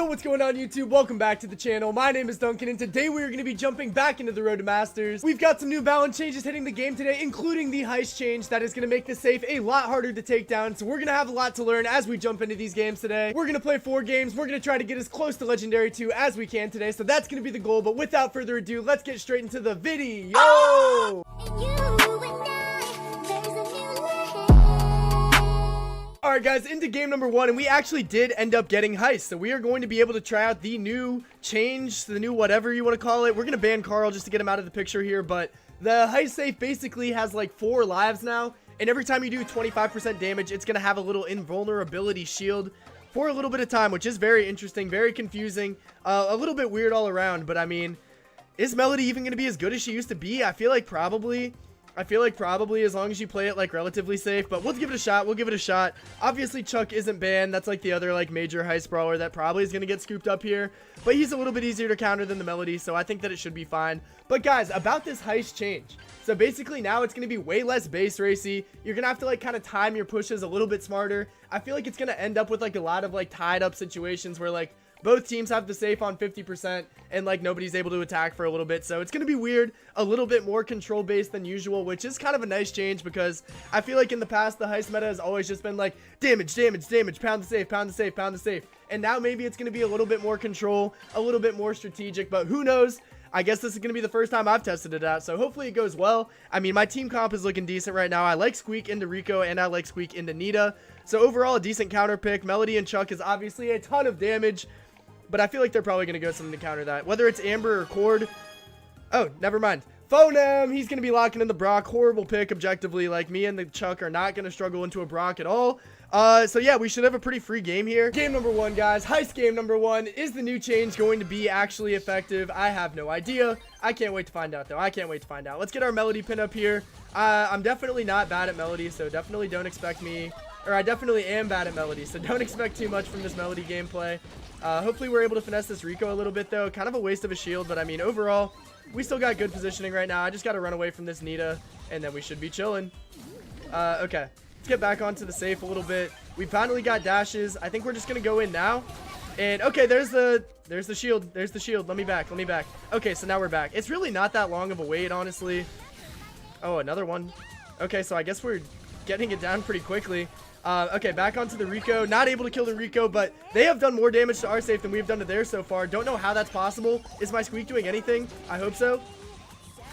Yo, what's going on YouTube? Welcome back to the channel. My name is Duncan, and today we are going to be jumping back into the road to Masters. We've got some new balance changes hitting the game today, including the heist change that is going to make the safe a lot harder to take down. So we're going to have a lot to learn as we jump into these games today. We're going to play 4 games. We're going to try to get as close to Legendary 2 as we can today. So that's going to be the goal. But without further ado, let's get straight into the video. Alright guys, into game number 1, and we actually did end up getting heist, so we are going to be able to try out the new change, the new whatever you want to call it. We're going to ban Carl just to get him out of the picture here, but the heist safe basically has like 4 lives now, and every time you do 25% damage, it's going to have a little invulnerability shield for a little bit of time, which is very interesting, very confusing, a little bit weird all around. But I mean, is Melody even going to be as good as she used to be? I feel like probably as long as you play it like relatively safe, but we'll give it a shot. Obviously Chuck isn't banned. That's like the other like major heist brawler that probably is going to get scooped up here, but he's a little bit easier to counter than the Melody, so I think that it should be fine. But guys, about this heist change, so basically now it's going to be way less base racy. You're going to have to like kind of time your pushes a little bit smarter. I feel like it's going to end up with like a lot of like tied up situations where like both teams have the safe on 50% and like nobody's able to attack for a little bit. So it's going to be weird, a little bit more control based than usual, which is kind of a nice change because I feel like in the past the heist meta has always just been like damage, pound the safe, pound the safe, pound the safe. And now maybe it's going to be a little bit more control, a little bit more strategic, but who knows? I guess this is going to be the first time I've tested it out, so hopefully it goes well. I mean, my team comp is looking decent right now. I like Squeak into Rico, and I like Squeak into Nita. So overall, a decent counter pick. Melody and Chuck is obviously a ton of damage, but I feel like they're probably going to go something to counter that. Whether it's Amber or Cord. Oh, never mind. Phone him. He's going to be locking in the Brock. Horrible pick objectively. Like, me and the Chuck are not going to struggle into a Brock at all. So yeah, we should have a pretty free game here. Game number 1, guys. Heist game number 1. Is the new change going to be actually effective? I have no idea. I can't wait to find out, though. I can't wait to find out. Let's get our Melody pin up here. I'm definitely not bad at Melody, so definitely don't expect me... Or I definitely am bad at Melody, so don't expect too much from this Melody gameplay. Hopefully we're able to finesse this Rico a little bit, though. Kind of a waste of a shield, but I mean, overall, we still got good positioning right now. I just got to run away from this Nita, and then we should be chilling. Okay, let's get back onto the safe a little bit. We finally got dashes. I think we're just going to go in now. And, okay, there's the shield. There's the shield. Let me back. Okay, so now we're back. It's really not that long of a wait, honestly. Oh, another one. Okay, so I guess we're getting it down pretty quickly. Okay, back onto the Rico. Not able to kill the Rico, but they have done more damage to our safe than we've done to theirs so far. Don't know how that's possible. Is my Squeak doing anything? I hope so.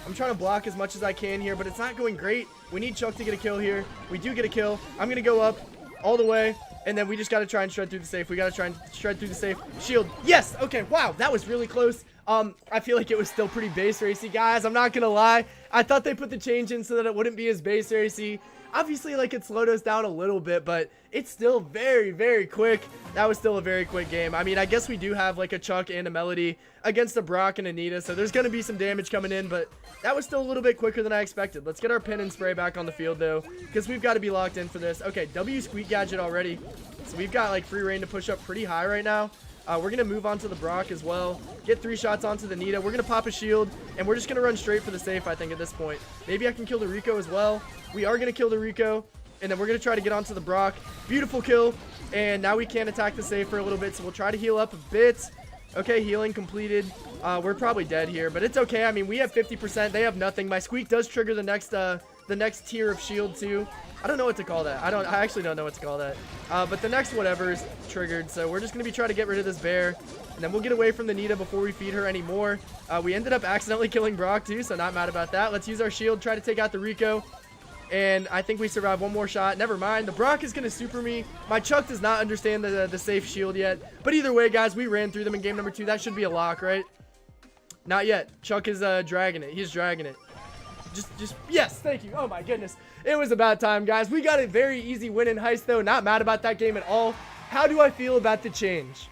I'm trying to block as much as I can here, but it's not going great. We need Chuck to get a kill here. We do get a kill. I'm going to go up all the way, and then we just got to try and shred through the safe. We got to try and shred through the safe. Shield. Yes! Okay, wow, that was really close. I feel like it was still pretty base racy, guys. I'm not going to lie. I thought they put the change in so that it wouldn't be as base racy. Obviously, like, it slowed us down a little bit, but it's still very, very quick. That was still a very quick game. I mean, I guess we do have, like, a Chuck and a Melody against a Brock and a Nita, so there's going to be some damage coming in, but that was still a little bit quicker than I expected. Let's get our pin and spray back on the field, though, because we've got to be locked in for this. Okay, W Squeak gadget already, so we've got, like, free reign to push up pretty high right now. We're going to move on to the Brock as well. Get 3 shots onto the Nita. We're going to pop a shield, and we're just going to run straight for the safe, I think, at this point. Maybe I can kill the Rico as well. We are going to kill the Rico, and then we're going to try to get onto the Brock. Beautiful kill, and now we can't attack the safe for a little bit, so we'll try to heal up a bit. Okay, healing completed. We're probably dead here, but it's okay. I mean, we have 50%. They have nothing. My Squeak does trigger the next tier of shield, too. I don't know what to call that. I actually don't know what to call that. But the next whatever is triggered, so we're just going to be trying to get rid of this bear. And then we'll get away from the Nita before we feed her anymore. We ended up accidentally killing Brock, too, so not mad about that. Let's use our shield, try to take out the Rico. And I think we survived one more shot. Never mind. The Brock is going to super me. My Chuck does not understand the safe shield yet. But either way, guys, we ran through them in game number 2. That should be a lock, right? Not yet. Chuck is dragging it. He's dragging it. Just yes, thank you. Oh my goodness, it was about time, guys. We got a very easy win in heist, though. Not mad about that game at all. How do I feel about the change?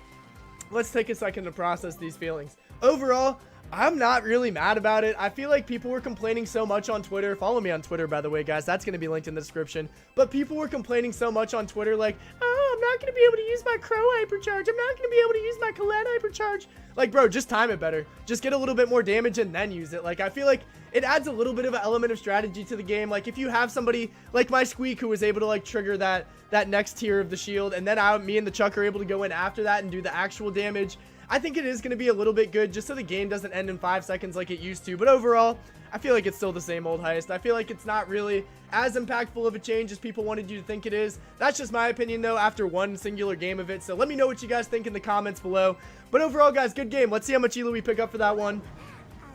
Let's take a second to process these feelings. Overall, I'm not really mad about it. I feel like people were complaining so much on Twitter. Follow me on Twitter, by the way, guys. That's going to be linked in the description. But people were complaining so much on Twitter, like, oh, I'm not not going to be able to use my Crow hypercharge. I'm not going to be able to use my Colette hypercharge. Like, bro, just time it better. Just get a little bit more damage and then use it. Like, I feel like it adds a little bit of an element of strategy to the game. Like, if you have somebody like my Squeak who was able to, like, trigger that next tier of the shield, and then me and the Chuck are able to go in after that and do the actual damage, I think it is going to be a little bit good just so the game doesn't end in 5 seconds like it used to. But overall, I feel like it's still the same old Heist. I feel like it's not really as impactful of a change as people wanted you to think it is. That's just my opinion, though, after one singular game of it. So let me know what you guys think in the comments below. But overall, guys, good game. Let's see how much Elo we pick up for that one.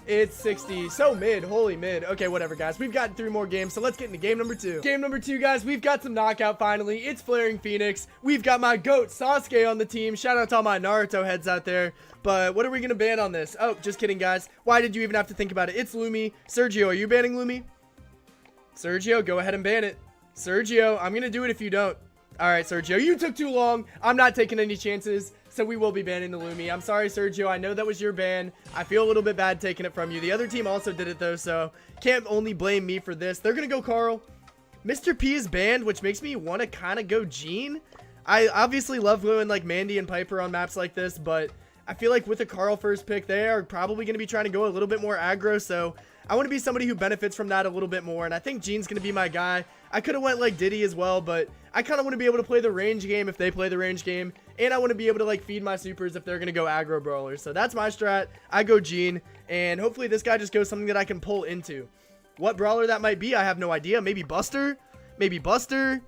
It's 60. So mid. Holy mid. Okay, whatever, guys. We've got 3 more games, so let's get into game number 2. Game number 2, guys. We've got some knockout finally. It's Flaring Phoenix. We've got my GOAT, Sasuke, on the team. Shout out to all my Naruto heads out there. But what are we going to ban on this? Oh, just kidding, guys. Why did you even have to think about it? It's Lumi. Sergio, are you banning Lumi? Sergio, go ahead and ban it. Sergio, I'm going to do it if you don't. All right, Sergio, you took too long. I'm not taking any chances. So we will be banning the Lumi. I'm sorry, Sergio. I know that was your ban. I feel a little bit bad taking it from you. The other team also did it, though, so can't only blame me for this. They're going to go Carl. Mr. P is banned, which makes me want to kind of go Jean. I obviously love going like Mandy and Piper on maps like this, but I feel like with a Carl first pick, they are probably going to be trying to go a little bit more aggro, so I want to be somebody who benefits from that a little bit more, and I think Jean's going to be my guy. I could have went like Diddy as well, but I kind of want to be able to play the range game if they play the range game, and I want to be able to like feed my supers if they're going to go aggro brawlers. So that's my strat. I go Jean, and hopefully this guy just goes something that I can pull into. What brawler that might be, I have no idea. Maybe Buster? Maybe Buster?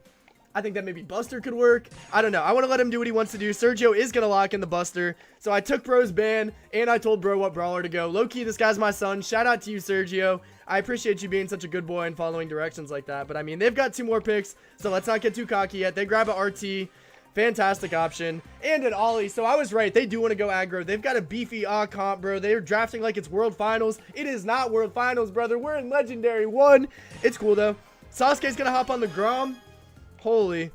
I think that maybe Buster could work. I don't know. I want to let him do what he wants to do. Sergio is going to lock in the Buster. So I took Bro's ban, and I told Bro what brawler to go. Low-key, this guy's my son. Shout out to you, Sergio. I appreciate you being such a good boy and following directions like that. But, I mean, they've got 2 more picks, so let's not get too cocky yet. They grab an RT. Fantastic option. And an Ollie. So I was right. They do want to go aggro. They've got a beefy comp, bro. They're drafting like it's World Finals. It is not World Finals, brother. We're in Legendary 1. It's cool, though. Sasuke's going to hop on the Grom. Holy.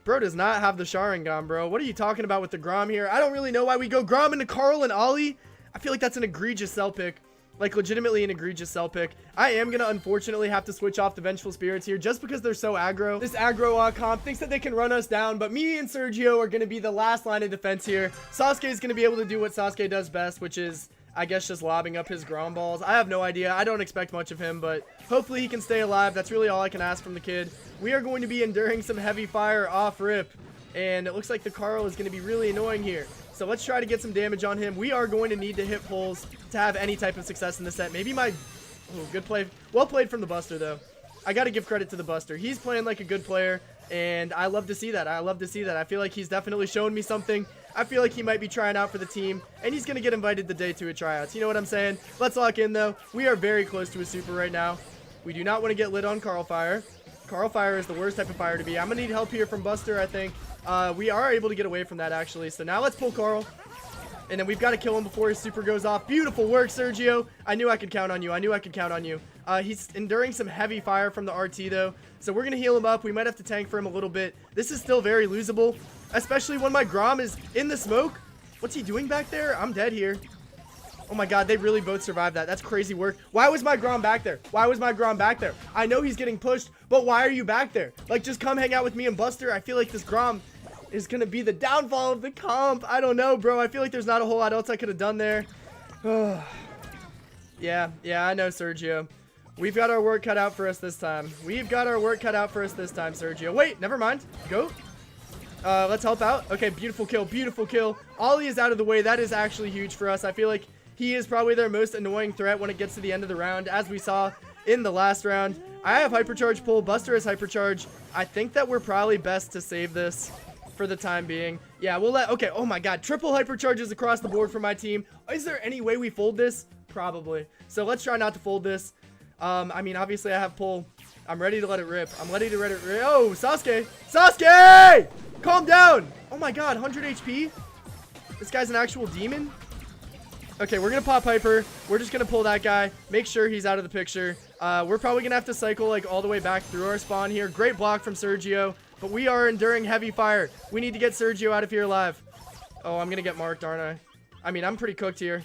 Bro does not have the Sharingan, bro. What are you talking about with the Grom here? I don't really know why we go Grom into Carl and Ollie. I feel like that's an egregious sell pick. Like, legitimately an egregious sell pick. I am going to, unfortunately, have to switch off the Vengeful Spirits here just because they're so aggro. This aggro comp thinks that they can run us down, but me and Sergio are going to be the last line of defense here. Sasuke is going to be able to do what Sasuke does best, which is, I guess, just lobbing up his Grom balls. I have no idea. I don't expect much of him, but hopefully he can stay alive. That's really all I can ask from the kid. We are going to be enduring some heavy fire off rip, and it looks like the Carl is going to be really annoying here. So let's try to get some damage on him. We are going to need to hit pulls to have any type of success in this set. Maybe my... Oh, good play. Well played from the Buster, though. I got to give credit to the Buster. He's playing like a good player, and I love to see that. I love to see that. I feel like he's definitely shown me something. I feel like he might be trying out for the team, and he's going to get invited the day 2 at tryouts. You know what I'm saying? Let's lock in, though. We are very close to a super right now. We do not want to get lit on Carl Fire. Carl Fire is the worst type of fire to be. I'm going to need help here from Buster, I think. We are able to get away from that, actually. So now let's pull Carl. And then we've got to kill him before his super goes off. Beautiful work, Sergio. I knew I could count on you. I knew I could count on you. He's enduring some heavy fire from the RT, though. So we're going to heal him up. We might have to tank for him a little bit. This is still very losable, especially when my Grom is in the smoke. What's he doing back there? I'm dead here. Oh my god, they really both survived that. That's crazy work. Why was my Grom back there? Why was my Grom back there? I know he's getting pushed, but why are you back there? Like, just come hang out with me and Buster. I feel like this Grom is going to be the downfall of the comp. I don't know, bro. I feel like there's not a whole lot else I could have done there. Yeah, I know, Sergio. We've got our work cut out for us this time. We've got our work cut out for us this time, Sergio. Wait, never mind. Go. Let's help out. Okay, beautiful kill, beautiful kill. Ollie is out of the way. That is actually huge for us. I feel like he is probably their most annoying threat when it gets to the end of the round, as we saw in the last round. I have Hypercharge pull. Buster has Hypercharge. I think that we're probably best to save this for the time being. Yeah, we'll let... Okay, oh my god. Triple Hypercharges across the board for my team. Is there any way we fold this? Probably. So let's try not to fold this. I mean, obviously I have pull. I'm ready to let it rip. I'm ready to let it rip. Oh, Sasuke. Sasuke! Calm down. Oh my god, 100 HP? This guy's an actual demon? Okay, we're going to pop Piper. We're just going to pull that guy. Make sure he's out of the picture. We're probably going to have to cycle like all the way back through our spawn here. Great block from Sergio. But we are enduring heavy fire. We need to get Sergio out of here alive. Oh, I'm going to get marked, aren't I? I mean, I'm pretty cooked here.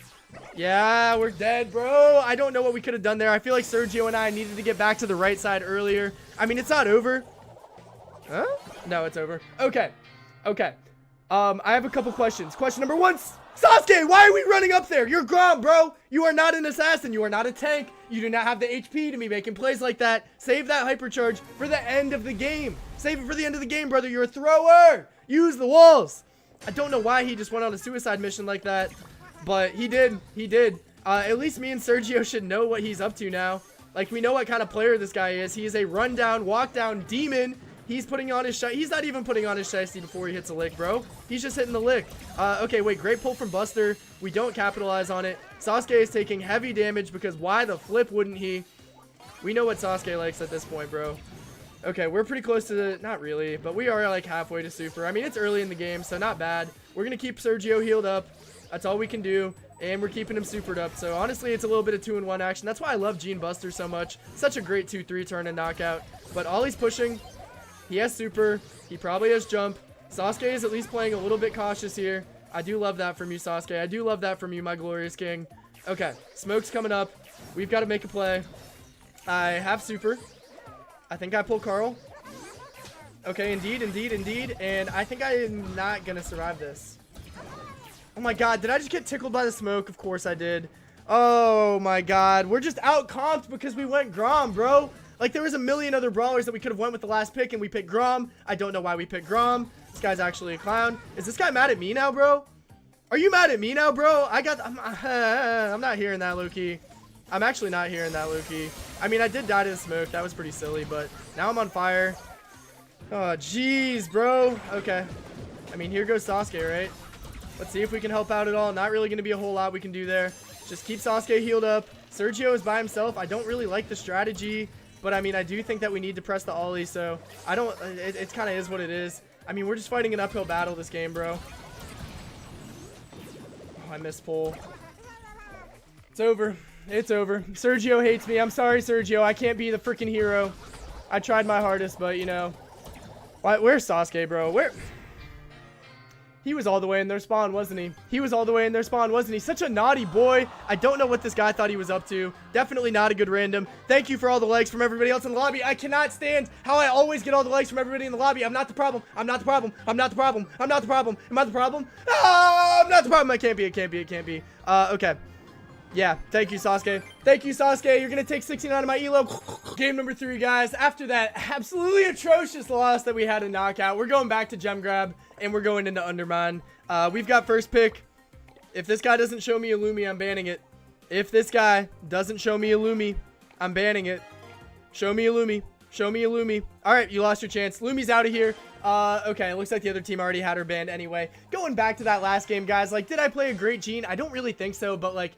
Yeah, we're dead, bro. I don't know what we could have done there. I feel like Sergio and I needed to get back to the right side earlier. I mean, it's not over. Huh? No, it's over. Okay. Okay. I have a couple questions. Question number 1, Sasuke, why are we running up there? You're Grom, bro. You are not an assassin. You are not a tank. You do not have the HP to be making plays like that. Save that hypercharge for the end of the game. Save it for the end of the game, brother. You're a thrower. Use the walls. I don't know why he just went on a suicide mission like that, but he did. He did. At least me and Sergio should know what he's up to now. Like, we know what kind of player this guy is. He is a rundown, walk-down demon. He's putting on his He's not even putting on his shiesty before he hits a lick, bro. He's just hitting the lick. Okay, wait. Great pull from Buster. We don't capitalize on it. Sasuke is taking heavy damage because why the flip wouldn't he? We know what Sasuke likes at this point, bro. Okay, we're pretty close to the... Not really, but we are like halfway to super. I mean, it's early in the game, so not bad. We're going to keep Sergio healed up. That's all we can do. And we're keeping him supered up. So, honestly, it's a little bit of 2-in-1 action. That's why I love Gene Buster so much. Such a great 2-3 turn and knockout. But Ollie's pushing. He has super. He probably has jump. Sasuke is at least playing a little bit cautious here. I do love that from you, Sasuke. I do love that from you, my glorious king. Okay, smoke's coming up. We've got to make a play. I have super. I think I pull Carl. Okay, indeed. And I think I am not going to survive this. Oh my god, did I just get tickled by the smoke? Of course I did. Oh my god, we're just out-comped because we went Grom, bro. Like, there was a million other brawlers that we could have went with the last pick, and we picked Grom. I don't know why we picked Grom. This guy's actually a clown. Is this guy mad at me now, bro? Are you mad at me now, bro? I'm not hearing that, Loki. I'm actually not hearing that, Loki. I mean, I did die to the smoke. That was pretty silly, but now I'm on fire. Oh, jeez, bro. Okay. I mean, here goes Sasuke, right? Let's see if we can help out at all. Not really going to be a whole lot we can do there. Just keep Sasuke healed up. Sergio is by himself. I don't really like the strategy, but I mean, I do think that we need to press the Ollie, so I don't... It kind of is what it is. I mean, we're just fighting an uphill battle this game, bro. Oh, I missed pull. It's over. It's over. Sergio hates me. I'm sorry, Sergio. I can't be the freaking hero. I tried my hardest, but, you know... Where's Sasuke, bro? Where... He was all the way in their spawn, wasn't he? He was all the way in their spawn, wasn't he? Such a naughty boy. I don't know what this guy thought he was up to. Definitely not a good random. Thank you for all the likes from everybody else in the lobby. I cannot stand how I always get all the likes from everybody in the lobby. I'm not the problem. I'm not the problem. I'm not the problem. I'm not the problem. Am I the problem? Oh, I'm not the problem. I can't be. It can't be. It can't be. Okay. Yeah, thank you, Sasuke. Thank you, Sasuke. You're going to take 69 of my elo. Game number 3, guys. After that absolutely atrocious loss that we had in Knockout, we're going back to Gem Grab, and we're going into Undermine. We've got first pick. If this guy doesn't show me a Lumi, I'm banning it. If this guy doesn't show me a Lumi, I'm banning it. Show me a Lumi. Show me a Lumi. All right, you lost your chance. Lumi's out of here. Okay, it looks like the other team already had her banned anyway. Going back to that last game, guys, like, did I play a great Gene? I don't really think so, but, like,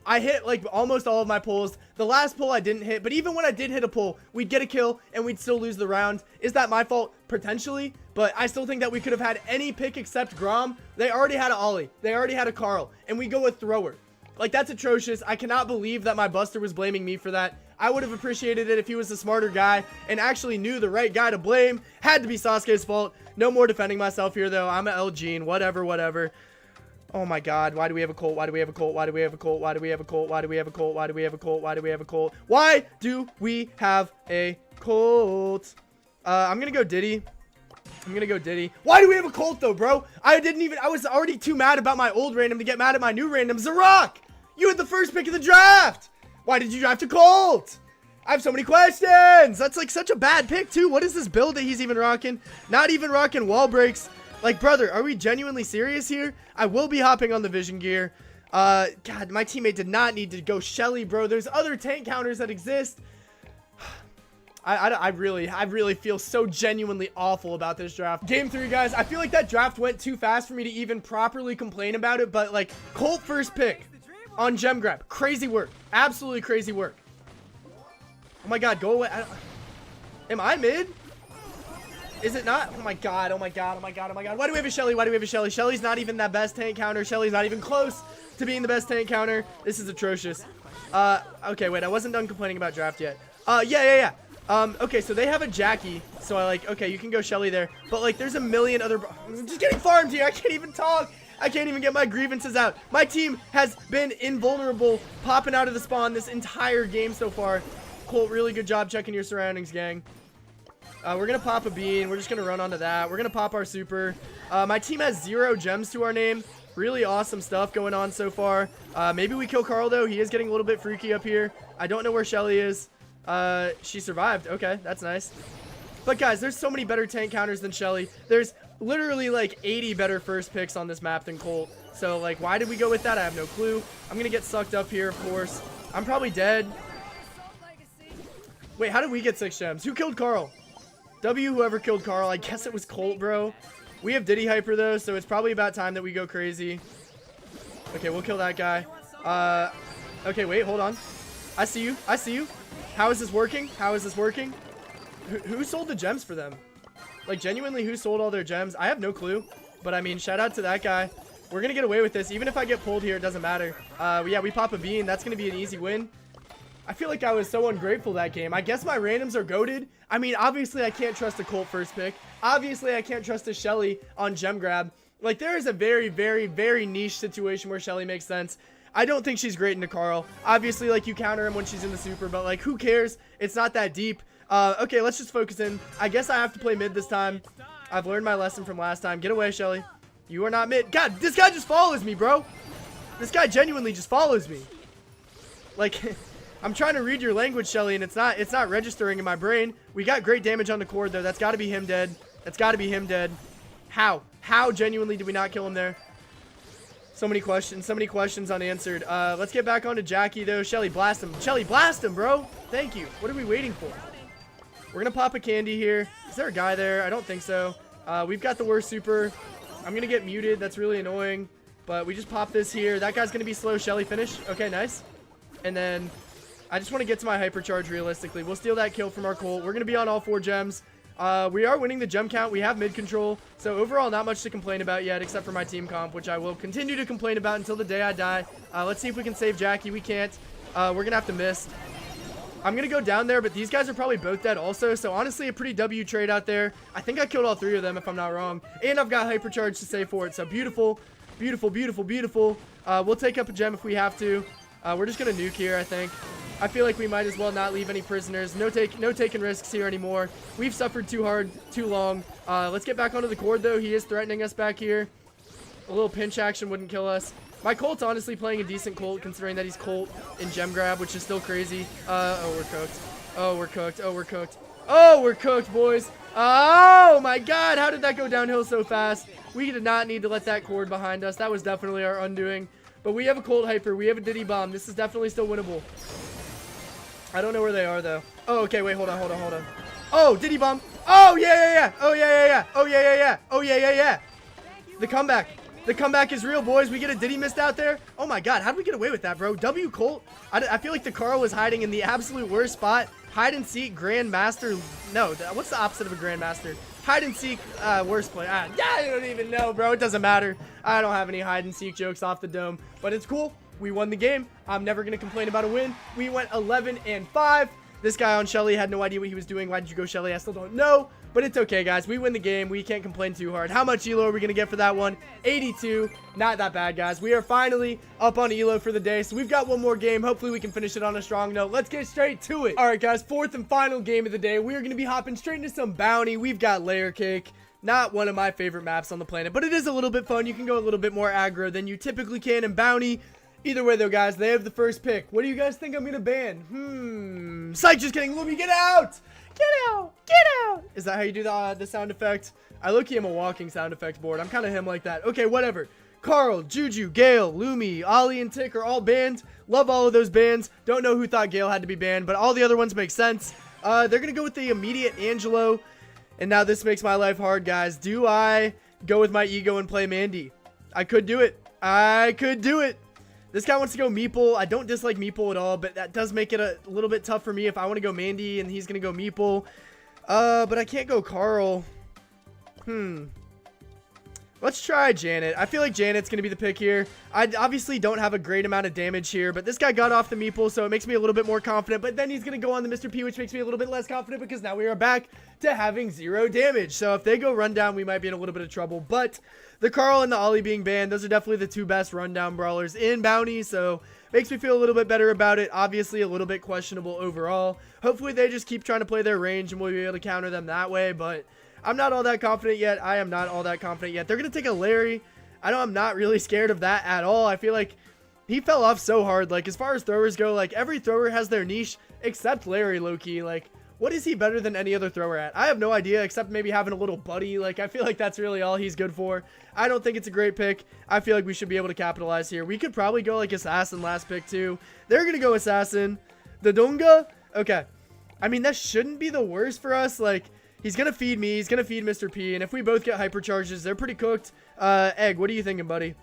I hit, like, almost all of my pulls. The last pull I didn't hit, but even when I did hit a pull, we'd get a kill, and we'd still lose the round. Is that my fault? Potentially, but I still think that we could have had any pick except Grom. They already had a Ollie. They already had a Carl, and we go with Thrower. Like, that's atrocious. I cannot believe that my Buster was blaming me for that. I would have appreciated it if he was a smarter guy and actually knew the right guy to blame. Had to be Sasuke's fault. No more defending myself here, though. I'm an L Gene. Whatever, whatever. Oh my god, why do we have a Colt? Why do we have a Colt? Why do we have a Colt? Why do we have a Colt? Why do we have a Colt? Why do we have a Colt? Why do we have a Colt? Why do we have a Colt? I'm gonna go Diddy. I'm gonna go Diddy. Why do we have a Colt though, bro? I was already too mad about my old random to get mad at my new random. Zarok! You had the first pick of the draft! Why did you draft a Colt? I have so many questions! That's like such a bad pick too. What is this build that he's even rocking? Not even rocking wall breaks. Like, brother, are we genuinely serious here? I will be hopping on the vision gear. God, my teammate did not need to go Shelly, bro. There's other tank counters that exist. I really feel so genuinely awful about this draft. Game 3, guys. I feel like that draft went too fast for me to even properly complain about it. But, like, Colt first pick on Gem Grab. Crazy work. Absolutely crazy work. Oh, my God. Go away. Am I mid? Is it not? Oh my god, oh my god, oh my god, oh my god. Why do we have a Shelly? Why do we have a Shelly? Shelly's not even that best tank counter. Shelly's not even close to being the best tank counter. This is atrocious. Okay, wait, I wasn't done complaining about draft yet. Yeah. Okay, so they have a Jackie. So I like, okay, you can go Shelly there. But like, there's a million other... I'm just getting farmed here. I can't even talk. I can't even get my grievances out. My team has been invulnerable, popping out of the spawn this entire game so far. Colt, really good job checking your surroundings, gang. We're going to pop a bean. We're just going to run onto that. We're going to pop our super. My team has 0 gems to our name. Really awesome stuff going on so far. Maybe we kill Carl, though. He is getting a little bit freaky up here. I don't know where Shelly is. She survived. Okay, that's nice. But, guys, there's so many better tank counters than Shelly. There's literally, like, 80 better first picks on this map than Colt. So, like, why did we go with that? I have no clue. I'm going to get sucked up here, of course. I'm probably dead. Wait, how did we get 6 gems? Who killed Carl? Whoever killed Carl. I guess it was Colt, bro. We have Diddy Hyper, though, so it's probably about time that we go crazy. Okay, we'll kill that guy. Okay, wait, hold on. I see you. I see you. How is this working? How is this working? Who sold the gems for them? Like, genuinely, who sold all their gems? I have no clue. But, I mean, shout out to that guy. We're going to get away with this. Even if I get pulled here, it doesn't matter. Yeah, we pop a bean. That's going to be an easy win. I feel like I was so ungrateful that game. I guess my randoms are goated. I mean, obviously, I can't trust a Colt first pick. Obviously, I can't trust a Shelly on gem grab. Like, there is a very, very, very niche situation where Shelly makes sense. I don't think she's great into Carl. Obviously, like, you counter him when she's in the super, but, like, who cares? It's not that deep. Okay, let's just focus in. I guess I have to play mid this time. I've learned my lesson from last time. Get away, Shelly. You are not mid. God, this guy just follows me, bro. This guy genuinely just follows me. Like, I'm trying to read your language, Shelly, and it's not registering in my brain. We got great damage on the cord, though. That's got to be him dead. That's got to be him dead. How? How genuinely did we not kill him there? So many questions unanswered. Let's get back onto Jackie, though. Shelly, blast him. Shelly, blast him, bro. Thank you. What are we waiting for? We're going to pop a candy here. Is there a guy there? I don't think so. We've got the worst super. I'm going to get muted. That's really annoying. But we just pop this here. That guy's going to be slow. Shelly, finish. Okay, nice. And then I just want to get to my hypercharge realistically. We'll steal that kill from our Colt. We're going to be on all 4 gems. We are winning the gem count. We have mid control. So overall, not much to complain about yet, except for my team comp, which I will continue to complain about until the day I die. Let's see if we can save Jackie. We can't. We're going to have to miss. I'm going to go down there, but these guys are probably both dead also. So honestly, a pretty W trade out there. I think I killed all 3 of them, if I'm not wrong. And I've got hypercharge to save for it. So beautiful, beautiful, beautiful, beautiful. We'll take up a gem if we have to. We're just going to nuke here, I think. I feel like we might as well not leave any prisoners. No taking risks here anymore. We've suffered too hard, too long. Let's get back onto the cord, though. He is threatening us back here. A little pinch action wouldn't kill us. My Colt's honestly playing a decent Colt, considering that he's Colt in gem grab, which is still crazy. Oh, we're cooked. Oh, we're cooked. Oh, we're cooked. Oh, we're cooked, boys. Oh, my God. How did that go downhill so fast? We did not need to let that cord behind us. That was definitely our undoing. But we have a Colt hyper. We have a Diddy bomb. This is definitely still winnable. I don't know where they are, though. Oh, okay. Wait, hold on. Oh, Diddy bomb. Oh, yeah. Oh, yeah. Oh, yeah. Oh, yeah. The comeback. The comeback is real, boys. We get a Diddy missed out there. Oh, my God. How did we get away with that, bro? W Colt. I feel like the Carl was hiding in the absolute worst spot. Hide and seek, Grandmaster. No, what's the opposite of a Grandmaster? Hide and seek, worst play. I don't even know, bro. It doesn't matter. I don't have any hide and seek jokes off the dome. But it's cool. We won the game. I'm never going to complain about a win. We went 11-5. This guy on Shelly had no idea what he was doing. Why did you go Shelly? I still don't know. But it's okay, guys. We win the game. We can't complain too hard. How much elo are we going to get for that one? 82. Not that bad, guys. We are finally up on elo for the day. So we've got one more game. Hopefully we can finish it on a strong note. Let's get straight to it. All right, guys. 4th and final game of the day. We are going to be hopping straight into some bounty. We've got Layer Cake. Not one of my favorite maps on the planet, but it is a little bit fun. You can go a little bit more aggro than you typically can in bounty. Either way, though, guys, they have the first pick. What do you guys think I'm going to ban? Psych, just kidding. Lumi, get out! Get out! Get out! Is that how you do the sound effect? I look-key am a walking sound effects board. I'm kind of him like that. Okay, whatever. Carl, Juju, Gale, Lumi, Ollie, and Tick are all banned. Love all of those bans. Don't know who thought Gale had to be banned, but all the other ones make sense. They're going to go with the immediate Angelo. And now this makes my life hard, guys. Do I go with my ego and play Mandy? I could do it. I could do it. This guy wants to go Meeple. I don't dislike Meeple at all, but that does make it a little bit tough for me if I want to go Mandy and he's going to go Meeple. But I can't go Carl. Let's try Janet. I feel like Janet's going to be the pick here. I obviously don't have a great amount of damage here, but this guy got off the meeple, so it makes me a little bit more confident. But then he's going to go on the Mr. P, which makes me a little bit less confident because now we are back to having 0 damage. So if they go rundown, we might be in a little bit of trouble. But the Carl and the Ollie being banned, those are definitely the 2 best rundown brawlers in Bounty, so makes me feel a little bit better about it. Obviously, a little bit questionable overall. Hopefully, they just keep trying to play their range and we'll be able to counter them that way, but I'm not all that confident yet. I am not all that confident yet. They're going to take a Larry. I know I'm not really scared of that at all. I feel like he fell off so hard. Like, as far as throwers go, like, every thrower has their niche except Larry, low-key. Like, what is he better than any other thrower at? I have no idea, except maybe having a little buddy. Like, I feel like that's really all he's good for. I don't think it's a great pick. I feel like we should be able to capitalize here. We could probably go, like, Assassin last pick, too. They're going to go Assassin. The Dunga? Okay. I mean, that shouldn't be the worst for us. Like, he's going to feed me. He's going to feed Mr. P. And if we both get hypercharges, they're pretty cooked. Egg, what are you thinking, buddy?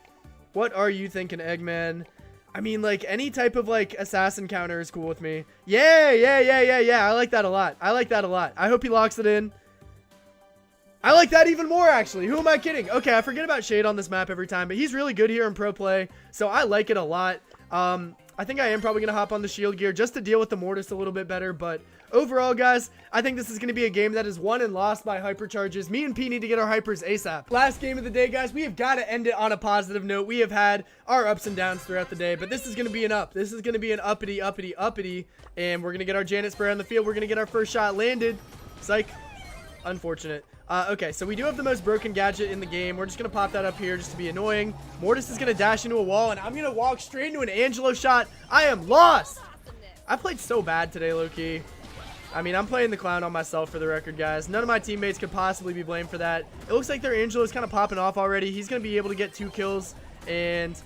What are you thinking, Eggman? I mean, like, any type of, like, assassin counter is cool with me. Yeah. I like that a lot. I hope he locks it in. I like that even more, actually. Who am I kidding? Okay, I forget about Shade on this map every time, but he's really good here in pro play, so I like it a lot. I think I am probably going to hop on the shield gear just to deal with the Mortis a little bit better, but overall, guys, I think this is going to be a game that is won and lost by hypercharges. Me and P need to get our hypers ASAP. Last game of the day, guys, we have got to end it on a positive note. We have had our ups and downs throughout the day, but this is going to be an up. This is going to be an uppity, and we're going to get our Janet spray on the field. We're going to get our first shot landed. Psych. Unfortunate. Okay, so we do have the most broken gadget in the game. We're just going to pop that up here just to be annoying. Mortis is going to dash into a wall, and I'm going to walk straight into an Angelo shot. I am lost. I played so bad today, low-key. I mean, I'm playing the clown on myself for the record, guys. None of my teammates could possibly be blamed for that. It looks like their Angelo is kind of popping off already. He's going to be able to get 2 kills, and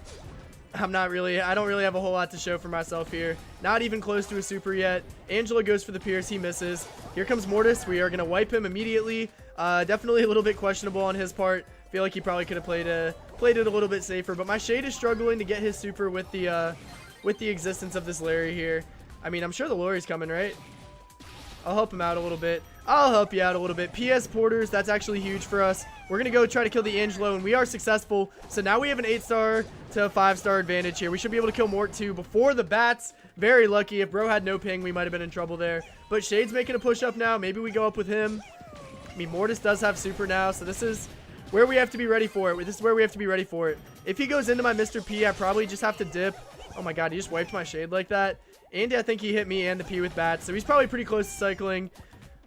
I don't really have a whole lot to show for myself here. Not even close to a super yet. Angelo goes for the Pierce. He misses. Here comes Mortis. We are going to wipe him immediately. Definitely a little bit questionable on his part. Feel like he probably could have played it a little bit safer, but my Shade is struggling to get his super with the existence of this Larry here. I mean, I'm sure the Lori's coming, right? I'll help him out a little bit. I'll help you out a little bit. PS Porters, that's actually huge for us. We're going to go try to kill the Angelo, and we are successful. So now we have an 8-star to 5-star advantage here. We should be able to kill Mort too before the bats. Very lucky. If bro had no ping, we might have been in trouble there. But Shade's making a push up now. Maybe we go up with him. I mean, Mortis does have super now, so this is where we have to be ready for it. This is where we have to be ready for it. If he goes into my Mr. P, I probably just have to dip. Oh my god, he just wiped my Shade like that. And I think he hit me and the P with bats, so he's probably pretty close to cycling.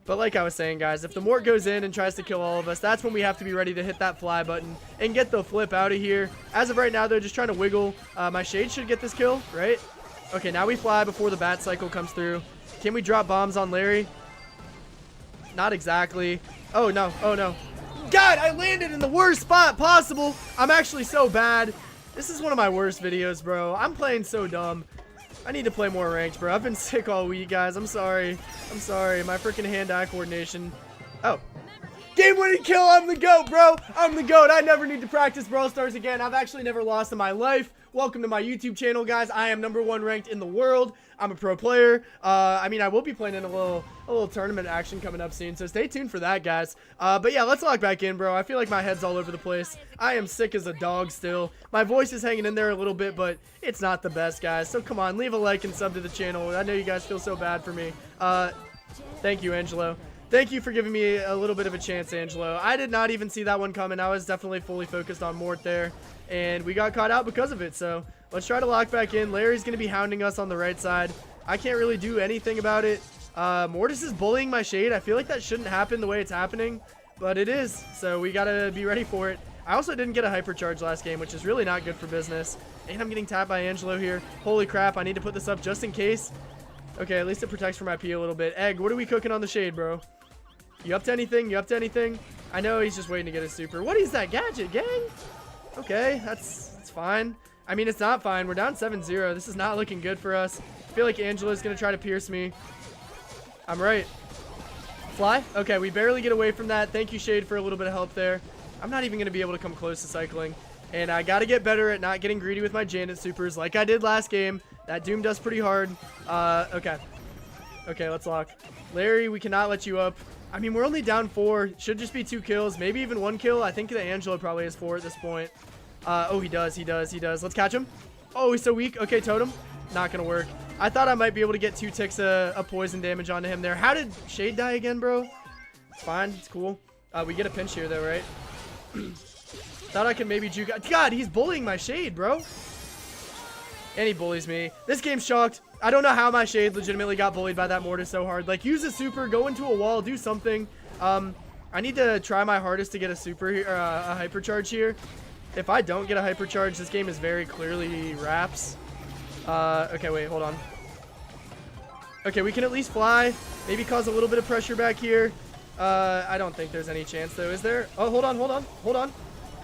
But like I was saying, guys, if the Mort goes in and tries to kill all of us, that's when we have to be ready to hit that fly button and get the flip out of here. As of right now, they're just trying to wiggle. My Shade should get this kill, right? Okay, now we fly before the bat cycle comes through. Can we drop bombs on Larry? Not exactly. Oh, no. Oh, no. God, I landed in the worst spot possible. I'm actually so bad. This is one of my worst videos, bro. I'm playing so dumb. I need to play more ranked, bro. I've been sick all week, guys. I'm sorry. I'm sorry. My freaking hand-eye coordination. Oh. Game-winning kill. I'm the GOAT, bro. I'm the GOAT. I never need to practice Brawl Stars again. I've actually never lost in my life. Welcome to my YouTube channel, guys. I am #1 ranked in the world. I'm a pro player. I mean, I will be playing in a little tournament action coming up soon, so stay tuned for that, guys. But yeah, let's log back in, bro. I feel like my head's all over the place. I am sick as a dog still. My voice is hanging in there a little bit, but it's not the best, guys. So come on, leave a like and sub to the channel. I know you guys feel so bad for me. Thank you, Angelo. Thank you for giving me a little bit of a chance, Angelo. I did not even see that one coming. I was definitely fully focused on Mort there, and we got caught out because of it. So let's try to lock back in. Larry's going to be hounding us on the right side. I can't really do anything about it. Mortis is bullying my Shade. I feel like that shouldn't happen the way it's happening, but it is. So we got to be ready for it. I also didn't get a hypercharge last game, which is really not good for business. And I'm getting tapped by Angelo here. Holy crap, I need to put this up just in case. Okay, at least it protects from my P a little bit. Egg, what are we cooking on the Shade, bro? You up to anything? You up to anything? I know he's just waiting to get his super. What is that gadget, gang? Okay, that's fine. I mean, it's not fine. We're down 7-0. This is not looking good for us. I feel like Angela's going to try to pierce me. I'm right. Fly? Okay, we barely get away from that. Thank you, Shade, for a little bit of help there. I'm not even going to be able to come close to cycling. And I got to get better at not getting greedy with my Janet supers like I did last game. That doomed us pretty hard. Okay. Okay, let's lock. Larry, we cannot let you up. I mean, we're only down 4. Should just be 2 kills, maybe even 1 kill. I think the Angelo probably has 4 at this point. Oh, he does. Let's catch him. Oh, he's so weak. Okay, totem. Not gonna work. I thought I might be able to get 2 ticks of poison damage onto him there. How did Shade die again, bro? It's fine. It's cool. We get a pinch here, though, right? Thought I could maybe juke. God, he's bullying my Shade, bro. And he bullies me. This game's chalked. I don't know how my Shade legitimately got bullied by that Mortis so hard. Like, use a super, go into a wall, do something. I need to try my hardest to get a super here, a hypercharge here. If I don't get a hypercharge, this game is very clearly wraps. Okay, wait, hold on. Okay, we can at least fly. Maybe cause a little bit of pressure back here. I don't think there's any chance, though, is there? Oh, hold on.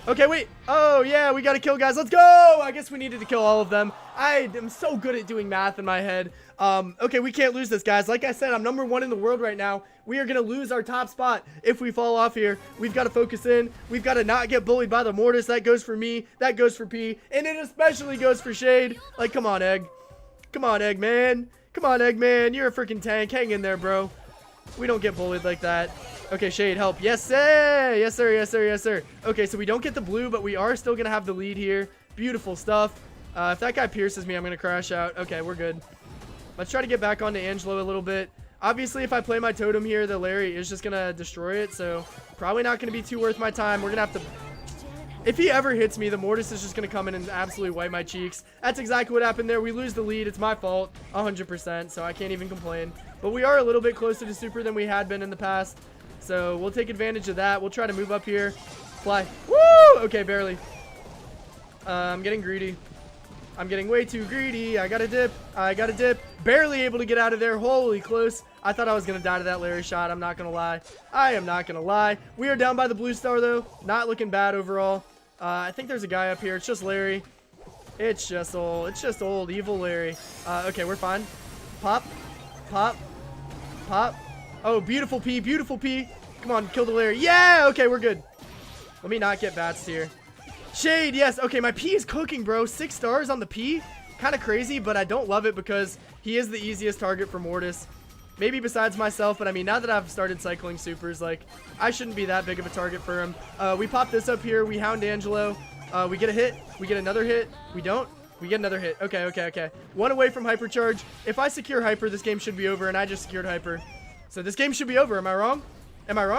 Okay, wait. Oh, yeah, we got to kill, guys. Let's go. I guess we needed to kill all of them. I am so good at doing math in my head. Okay, we can't lose this, guys. Like I said, I'm #1 in the world right now. We are going to lose our top spot if we fall off here. We've got to focus in. We've got to not get bullied by the Mortis. That goes for me. That goes for P. And it especially goes for Shade. Like, come on, Egg. Come on, Eggman. Come on, Eggman. You're a freaking tank. Hang in there, bro. We don't get bullied like that. Okay, Shade, help. Yes, sir. Yes, sir. Yes, sir. Yes, sir. Okay, so we don't get the blue, but we are still going to have the lead here. Beautiful stuff. If that guy pierces me, I'm going to crash out. Okay, we're good. Let's try to get back onto Angelo a little bit. Obviously, if I play my totem here, the Larry is just going to destroy it, so probably not going to be too worth my time. We're going to have to... If he ever hits me, the Mortis is just going to come in and absolutely wipe my cheeks. That's exactly what happened there. We lose the lead. It's my fault, 100%, so I can't even complain. But we are a little bit closer to super than we had been in the past. So we'll take advantage of that. We'll try to move up here. Fly. Woo! Okay, barely. I'm getting greedy. I'm getting way too greedy. I got to dip. Barely able to get out of there. Holy close. I thought I was going to die to that Larry shot. I'm not going to lie. I am not going to lie. We are down by the blue star, though. Not looking bad overall. I think there's a guy up here. It's just Larry. It's just old evil Larry. Okay, we're fine. Pop. Oh, beautiful P. Come on, kill the Larry. Yeah, okay, we're good. Let me not get bats here. Shade, yes. Okay, my P is cooking, bro. 6 stars on the P. Kind of crazy, but I don't love it because he is the easiest target for Mortis. Maybe besides myself, but I mean, now that I've started cycling supers, like, I shouldn't be that big of a target for him. We pop this up here. We hound Angelo. We get a hit. We get another hit. We don't. We get another hit. Okay. 1 away from hypercharge. If I secure hyper, this game should be over, and I just secured hyper. So this game should be over. Am I wrong?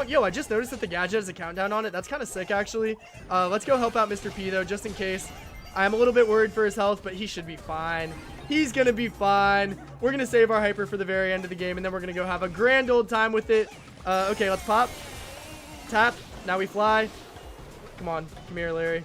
Yo, I just noticed that the gadget has a countdown on it. That's kind of sick, actually. Let's go help out Mr. P, though, just in case. I'm a little bit worried for his health, but he should be fine. He's going to be fine. We're going to save our hyper for the very end of the game, and then we're going to go have a grand old time with it. Okay, let's pop. Tap. Now we fly. Come on. Come here, Larry.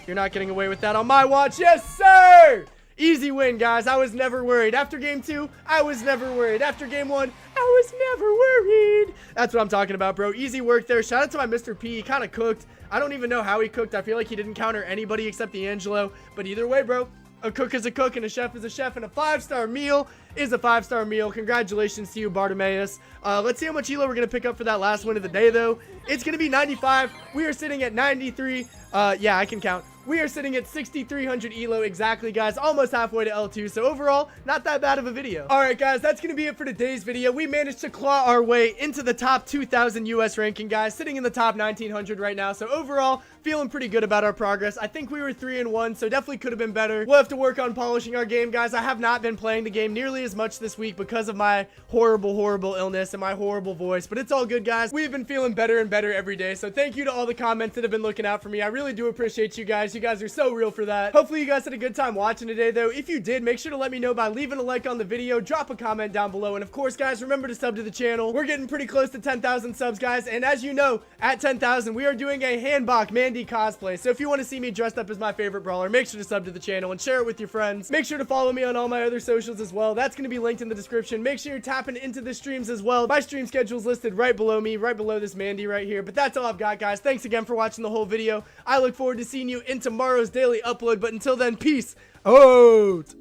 You're not getting away with that on my watch. Yes, sir! Easy win, guys. I was never worried. After game 2, I was never worried. After game 1, I was never worried. That's what I'm talking about, bro. Easy work there. Shout out to my Mr. P. He kind of cooked. I don't even know how he cooked. I feel like he didn't counter anybody except the Angelo. But either way, bro, a cook is a cook, and a chef is a chef, and a 5-star meal is a 5-star meal. Congratulations to you, Bartimaeus. Let's see how much elo we're going to pick up for that last win of the day, though. It's going to be 95. We are sitting at 93. Yeah, I can count. We are sitting at 6,300 elo exactly, guys. Almost halfway to L2. So overall, not that bad of a video. All right, guys, that's going to be it for today's video. We managed to claw our way into the top 2,000 US ranking, guys. Sitting in the top 1,900 right now. So overall, feeling pretty good about our progress. I think we were 3-1, so definitely could have been better. We'll have to work on polishing our game, guys. I have not been playing the game nearly as much this week because of my horrible illness and my horrible voice. But it's all good, guys. We've been feeling better and better every day. So thank you to all the comments that have been looking out for me. I really do appreciate you guys. You guys are so real for that. Hopefully you guys had a good time watching today, though. If you did, make sure to let me know by leaving a like on the video, drop a comment down below, and of course, guys, remember to sub to the channel. We're getting pretty close to 10,000 subs, guys, and as you know, at 10,000 we are doing a Handbach Mandy cosplay. So if you want to see me dressed up as my favorite brawler, make sure to sub to the channel and share it with your friends. Make sure to follow me on all my other socials as well. That's going to be linked in the description. Make sure you're tapping into the streams as well. My stream schedule is listed right below me, right below this Mandy right here. But that's all I've got, guys. Thanks again for watching the whole video. I look forward to seeing you in tomorrow's daily upload. But until then, peace out.